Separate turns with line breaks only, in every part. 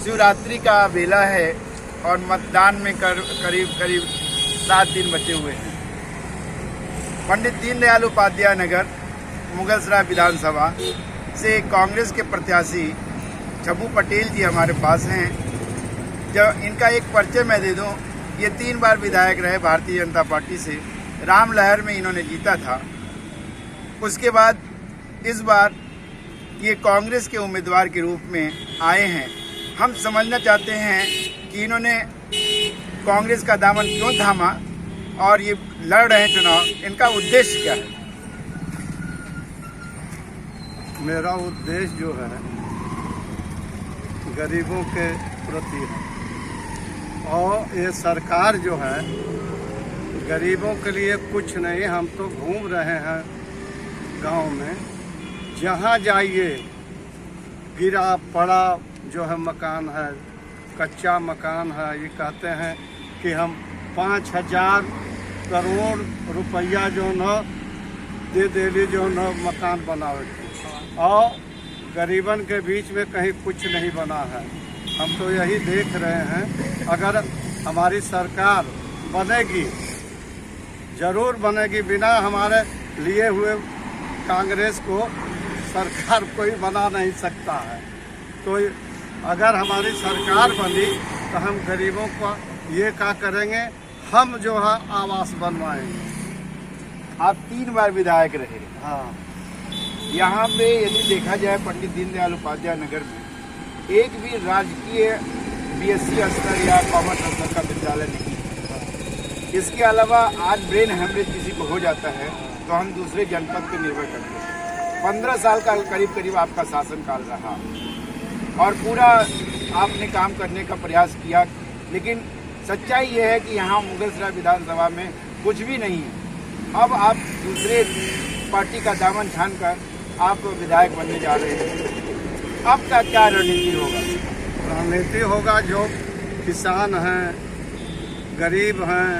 शिवरात्रि का बेला है और मतदान में करीब 7 दिन बचे हुए हैं। पंडित दीनदयाल उपाध्याय नगर मुगलसराय विधानसभा से कांग्रेस के प्रत्याशी छब्बू पटेल जी हमारे पास हैं। जब इनका एक परिचय मैं दे दूं, ये 3 बार विधायक रहे भारतीय जनता पार्टी से। राम लहर में इन्होंने जीता था। उसके बाद इस बार ये कांग्रेस के उम्मीदवार के रूप में आए हैं। हम समझना चाहते हैं कि इन्होंने कांग्रेस का दामन क्यों थामा और ये लड़ रहे हैं चुनाव, इनका उद्देश्य क्या है?
मेरा उद्देश्य जो है गरीबों के प्रति है और ये सरकार जो है गरीबों के लिए कुछ नहीं। हम तो घूम रहे हैं गांव में, जहां जाइए गिरा पड़ा जो है मकान है, कच्चा मकान है। ये कहते हैं कि हम 5,000 करोड़ रुपया जो न दे देली जो न मकान बनावे और गरीबन के बीच में कहीं कुछ नहीं बना है। हम तो यही देख रहे हैं, अगर हमारी सरकार बनेगी, जरूर बनेगी। बिना हमारे लिए हुए कांग्रेस को सरकार कोई बना नहीं सकता है। तो अगर हमारी सरकार बनी तो हम गरीबों को ये क्या करेंगे, हम जो है आवास बनवाएंगे।
आप 3 बार विधायक रहे।
हाँ,
यहाँ पे यदि देखा जाए पंडित दीनदयाल उपाध्याय नगर में एक भी राजकीय बीएससी स्तर या कॉमर्स स्तर का विद्यालय नहीं है। इसके अलावा आज ब्रेन हेमरेज किसी को हो जाता है तो हम दूसरे जनपद पर निर्भर करते हैं। 15 साल का करीब आपका शासनकाल रहा और पूरा आपने काम करने का प्रयास किया, लेकिन सच्चाई ये है कि यहाँ मुगलसराय विधानसभा में कुछ भी नहीं है। अब आप दूसरे पार्टी का दामन छान कर आप विधायक बनने जा रहे हैं। अब का क्या रणनीति होगा?
रणनीति होगा जो किसान हैं, गरीब हैं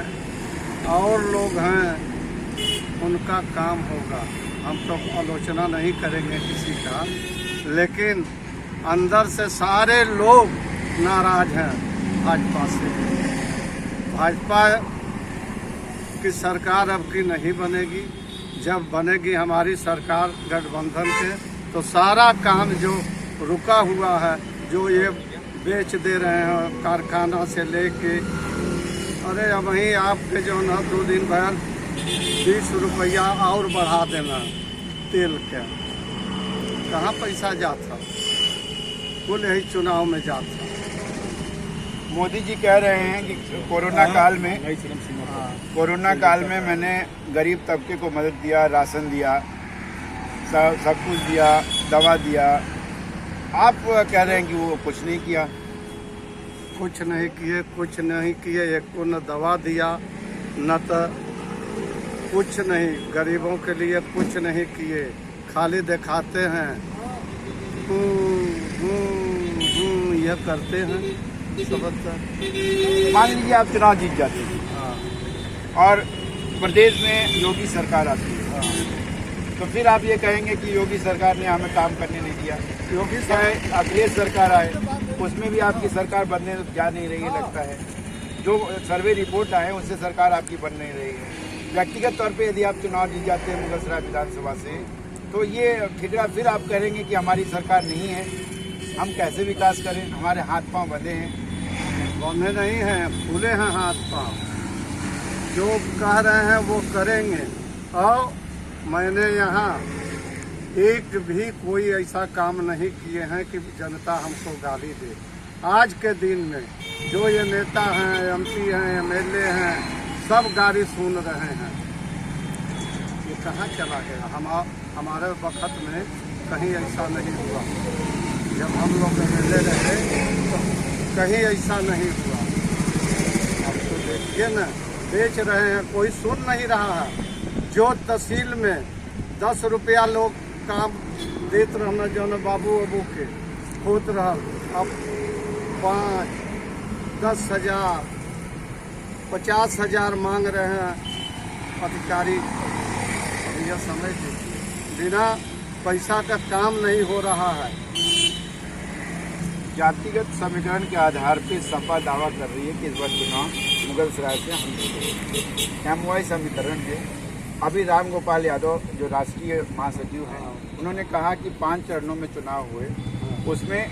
और लोग हैं, उनका काम होगा। हम तो आलोचना नहीं करेंगे किसी का, लेकिन अंदर से सारे लोग नाराज हैं भाजपा से। भाजपा की सरकार अब की नहीं बनेगी। जब बनेगी हमारी सरकार गठबंधन के, तो सारा काम जो रुका हुआ है, जो ये बेच दे रहे हैं कारखाना से लेके, अरे अब वहीं आपके जो ना 2 दिन बाद 20 रुपया और बढ़ा देना तेल का, कहाँ पैसा जाता? कुल यही चुनाव में जाता।
मोदी जी कह रहे हैं कि कोरोना काल में मैंने गरीब तबके को मदद दिया, राशन दिया, सब कुछ दिया, दवा दिया। आप कह रहे हैं कि वो कुछ नहीं किया।
कुछ नहीं किए। एक को न दवा दिया न तो कुछ नहीं, गरीबों के लिए कुछ नहीं किए, खाली दिखाते हैं, यह करते हैं।
मान लीजिए आप चुनाव जीत जाते हैं और प्रदेश में योगी सरकार आती है, तो फिर आप ये कहेंगे कि योगी सरकार ने हमें काम करने नहीं दिया। योगी चाहे अखिलेश सरकार आए, उसमें भी आपकी सरकार बनने जा नहीं रही है। लगता है जो सर्वे रिपोर्ट आए उससे सरकार आपकी बन नहीं रही है। व्यक्तिगत तौर पे यदि आप चुनाव जीत जाते हैं मुगलसराय विधानसभा से, तो ये ठिकरा फिर आप कहेंगे कि हमारी सरकार नहीं है, हम कैसे विकास करें, हमारे हाथ पांव बंधे हैं।
बंधे नहीं हैं, खुले हैं हाथ पांव। जो कह रहे हैं वो करेंगे। और मैंने यहाँ एक भी कोई ऐसा काम नहीं किए हैं कि जनता हमको गाली दे। आज के दिन में जो ये नेता हैं, एमपी हैं, एमएलए हैं, सब गाली सुन रहे हैं। ये कहाँ चला गया? हमारे वक्त में कहीं ऐसा नहीं हुआ। जब हम लोग एमएलए रहे तो कहीं ऐसा नहीं हुआ। अब तो देखिए ना, बेच रहे हैं, कोई सुन नहीं रहा है। जो तहसील में 10 रुपया लोग काम देते रहना, जो न बाबू के होत रहा, अब 5, 10 हजार, 50 हजार मांग रहे हैं अधिकारी। अब यह समझ लीजिए, बिना पैसा का काम नहीं हो रहा है।
जातिगत समीकरण के आधार पे सपा दावा कर रही है कि इस बार चुनाव मुगलसराय से हम जीतेंगे। MY समीकरण है। अभी राम गोपाल यादव जो राष्ट्रीय महासचिव हैं, उन्होंने कहा कि 5 चरणों में चुनाव हुए, उसमें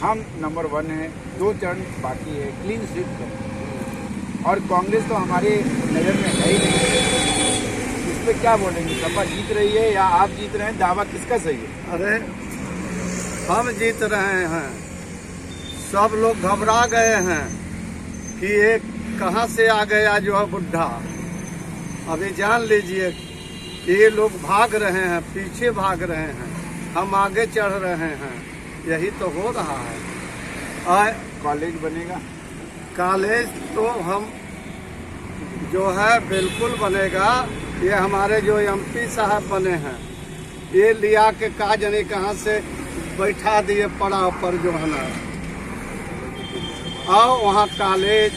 हम नंबर 1 हैं, 2 चरण बाकी है, क्लीन स्वीप करें। और कांग्रेस तो हमारे नज़र में है ही नहीं। इस पर क्या बोलेंगे? सपा जीत रही है या आप जीत रहे हैं? दावा किसका सही है?
अरे हम जीत रहे हैं। सब लोग घबरा गए हैं कि ये कहाँ से आ गया जो है बुढ़ा। अभी जान लीजिए कि ये लोग भाग रहे हैं, पीछे भाग रहे हैं, हम आगे चढ़ रहे हैं। यही तो हो रहा है।
कॉलेज बनेगा?
कॉलेज तो हम जो है बिल्कुल बनेगा। ये हमारे जो MP साहब बने हैं, ये लिया के का जाने कहाँ से बैठा दिए पड़ाव पर जो है ना। और वहाँ कॉलेज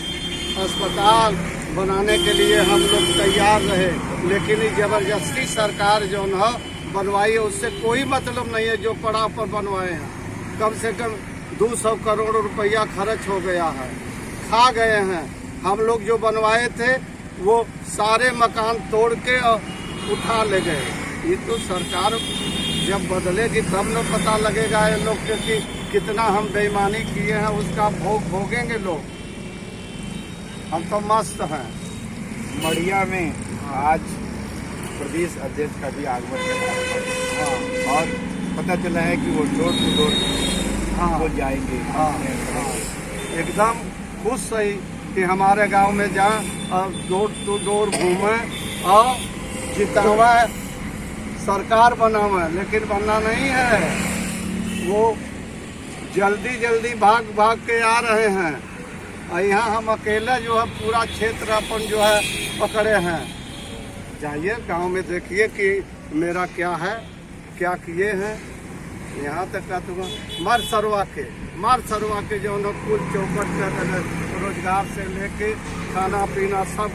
अस्पताल बनाने के लिए हम लोग तैयार रहे, लेकिन ये जबरदस्ती सरकार जो न बनवाई है, उससे कोई मतलब नहीं है। जो पड़ाव पर बनवाए हैं, कम से कम 200 करोड़ रुपया खर्च हो गया है, खा गए हैं। हम लोग जो बनवाए थे वो सारे मकान तोड़ के उठा ले गए। ये तो सरकार जब बदलेगी तब न पता लगेगा ये लोग के कि कितना हम बेईमानी किए हैं, उसका भोग भोगेंगे लोग। हम तो मस्त हैं।
मढ़िया में आज प्रदेश अध्यक्ष का भी आगमन है और पता चला है कि वो डोर टू डोर वो जाएंगे।
एकदम खुश सही कि हमारे गांव में जाएं और डोर टू डोर घूमें और जितावा सरकार बनावे। लेकिन बनना नहीं है, वो जल्दी जल्दी भाग भाग के आ रहे हैं। और यहाँ हम अकेले जो है पूरा क्षेत्र अपन जो है पकड़े हैं। जाइए गांव में देखिए कि मेरा क्या है, क्या किए हैं। यहाँ तक का तुम मार सरवा के जो है कुल चौपट कर रोजगार से लेके खाना पीना सब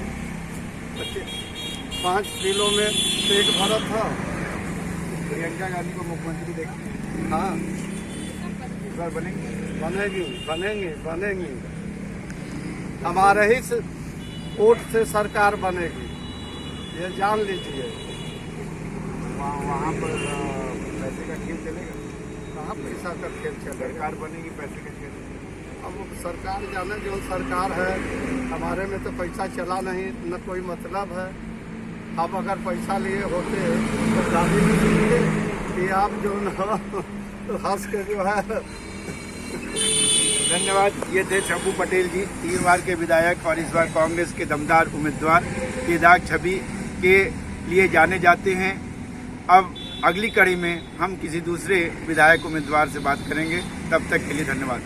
5 किलो में पेट भरा था।
प्रियंका गांधी को मुख्यमंत्री देखते?
हाँ,
इस बार
बनेंगी। हमारे ही वोट से सरकार बनेगी, ये जान लीजिए।
वहाँ पर पैसे का खेल चलेगा?
कहाँ पैसा का खेल चलेगा?
सरकार बनेगी, पैसे का खेल?
अब वो सरकार जाने, जो सरकार है हमारे में तो पैसा चला नहीं, न कोई मतलब है। अब अगर पैसा लिए होते तो गाड़ी में दीजिए कि आप जो न हंस के जो है।
धन्यवाद। ये थे शंभू पटेल जी, 3 बार के विधायक और इस बार कांग्रेस के दमदार उम्मीदवार के दाग छवि के लिए जाने जाते हैं। अब अगली कड़ी में हम किसी दूसरे विधायक उम्मीदवार से बात करेंगे। तब तक के लिए धन्यवाद।